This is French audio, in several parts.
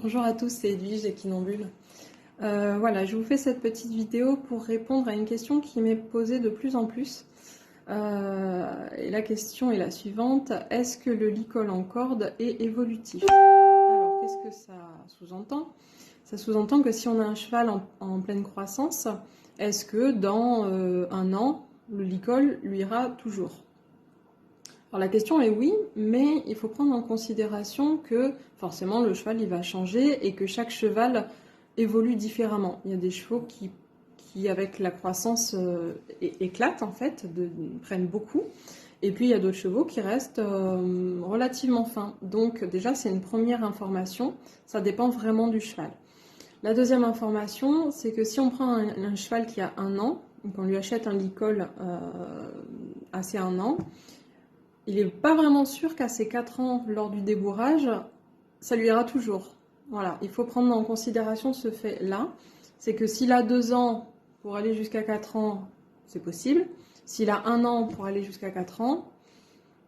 Bonjour à tous, c'est Edwige Equinambule. Voilà, je vous fais cette petite vidéo pour répondre à une question qui m'est posée de plus en plus. Et la question est la suivante: est-ce que le licol en corde est évolutif? Alors, qu'est-ce que ça sous-entend? Ça sous-entend que si on a un cheval en pleine croissance, est-ce que dans un an, le licol lui ira toujours? Alors la question est oui, mais il faut prendre en considération que forcément le cheval il va changer et que chaque cheval évolue différemment. Il y a des chevaux qui avec la croissance éclatent en fait, prennent beaucoup, et puis il y a d'autres chevaux qui restent relativement fins. Donc déjà c'est une première information, ça dépend vraiment du cheval. La deuxième information, c'est que si on prend un cheval qui a 1 an, donc on lui achète un licol à ses 1 an, il n'est pas vraiment sûr qu'à ses 4 ans, lors du débourrage, ça lui ira toujours. Voilà, il faut prendre en considération ce fait-là. C'est que s'il a 2 ans pour aller jusqu'à 4 ans, c'est possible. S'il a 1 an pour aller jusqu'à 4 ans,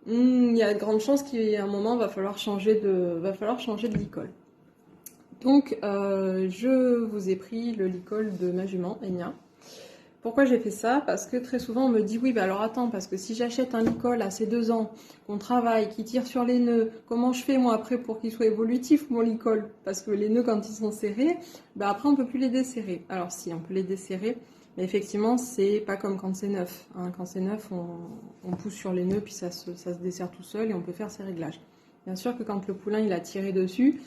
il y a de grandes chances qu'à un moment, va falloir changer de licol. Donc, je vous ai pris le licol de ma jument, Enya. Pourquoi j'ai fait ça? Parce que très souvent on me dit oui, bah alors attends, parce que si j'achète un licol à ses 2 ans, qu'on travaille, qui tire sur les nœuds, comment je fais moi après pour qu'il soit évolutif mon licol? Parce que les nœuds quand ils sont serrés, bah après on peut plus les desserrer. Alors si, on peut les desserrer, mais effectivement c'est pas comme quand c'est neuf. Hein. Quand c'est neuf, on pousse sur les nœuds puis ça se dessert tout seul et on peut faire ses réglages. Bien sûr que quand le poulain il a tiré dessus,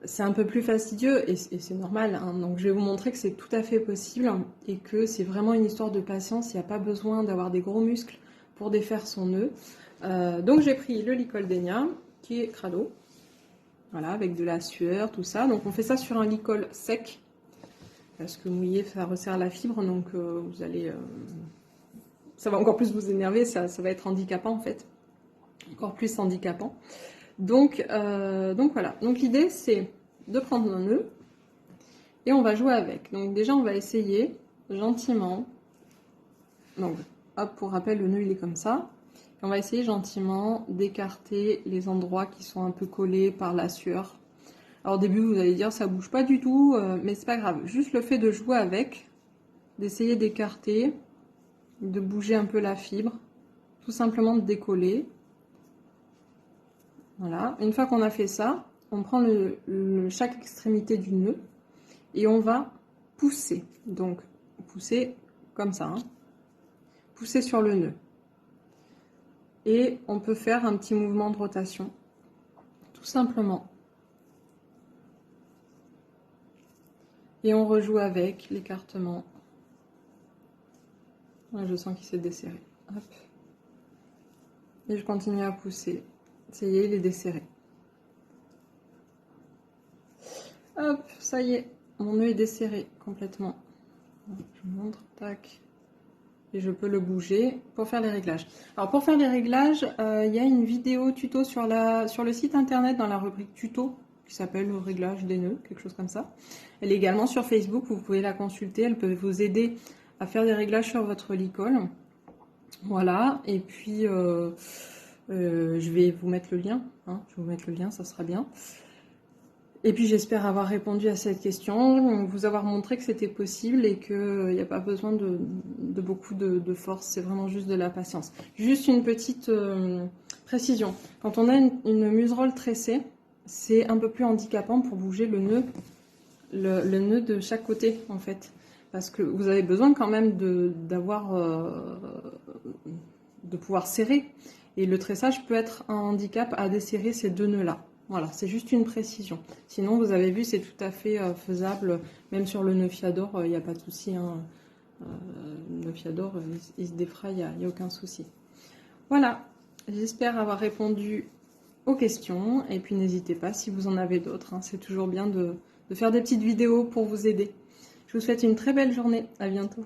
c'est un peu plus fastidieux et c'est normal, hein. Donc je vais vous montrer que c'est tout à fait possible et que c'est vraiment une histoire de patience. Il n'y a pas besoin d'avoir des gros muscles pour défaire son nœud. Donc j'ai pris le licol d'Enya qui est crado, voilà, avec de la sueur, tout ça. Donc on fait ça sur un licol sec parce que mouillé ça resserre la fibre, donc vous allez, ça va encore plus vous énerver, ça va être handicapant en fait, encore plus handicapant. Donc voilà, donc l'idée c'est de prendre un nœud et on va jouer avec. Donc déjà on va essayer gentiment, donc hop, pour rappel le nœud il est comme ça, et on va essayer gentiment d'écarter les endroits qui sont un peu collés par la sueur. Alors au début vous allez dire ça bouge pas du tout, mais c'est pas grave, juste le fait de jouer avec, d'essayer d'écarter, de bouger un peu la fibre, tout simplement de décoller. Voilà, une fois qu'on a fait ça, on prend chaque extrémité du nœud et on va pousser. Donc, pousser comme ça, hein. Pousser sur le nœud. Et on peut faire un petit mouvement de rotation, tout simplement. Et on rejoue avec l'écartement. Là, je sens qu'il s'est desserré. Hop. Et je continue à pousser. Ça y est, il est desserré. Hop, ça y est, mon nœud est desserré complètement. Je vous montre, tac. Et je peux le bouger pour faire les réglages. Alors pour faire les réglages, il y a une vidéo tuto sur le site internet dans la rubrique tuto qui s'appelle le réglage des nœuds, quelque chose comme ça. Elle est également sur Facebook, vous pouvez la consulter, elle peut vous aider à faire des réglages sur votre licol. Voilà, et puis je vais vous mettre le lien, hein. Je vais vous mettre le lien, ça sera bien. Et puis j'espère avoir répondu à cette question, vous avoir montré que c'était possible et qu'il n'y a pas besoin de beaucoup de force, c'est vraiment juste de la patience. Juste une petite précision, quand on a une muserolle tressée, c'est un peu plus handicapant pour bouger le nœud de chaque côté en fait. Parce que vous avez besoin quand même de pouvoir serrer. Et le tressage peut être un handicap à desserrer ces deux nœuds-là. Voilà, c'est juste une précision. Sinon, vous avez vu, c'est tout à fait faisable. Même sur le nœud Fiador, il n'y a pas de souci. Hein. Le nœud Fiador, il se défera, il n'y a aucun souci. Voilà, j'espère avoir répondu aux questions. Et puis, n'hésitez pas si vous en avez d'autres. Hein. C'est toujours bien de faire des petites vidéos pour vous aider. Je vous souhaite une très belle journée. À bientôt.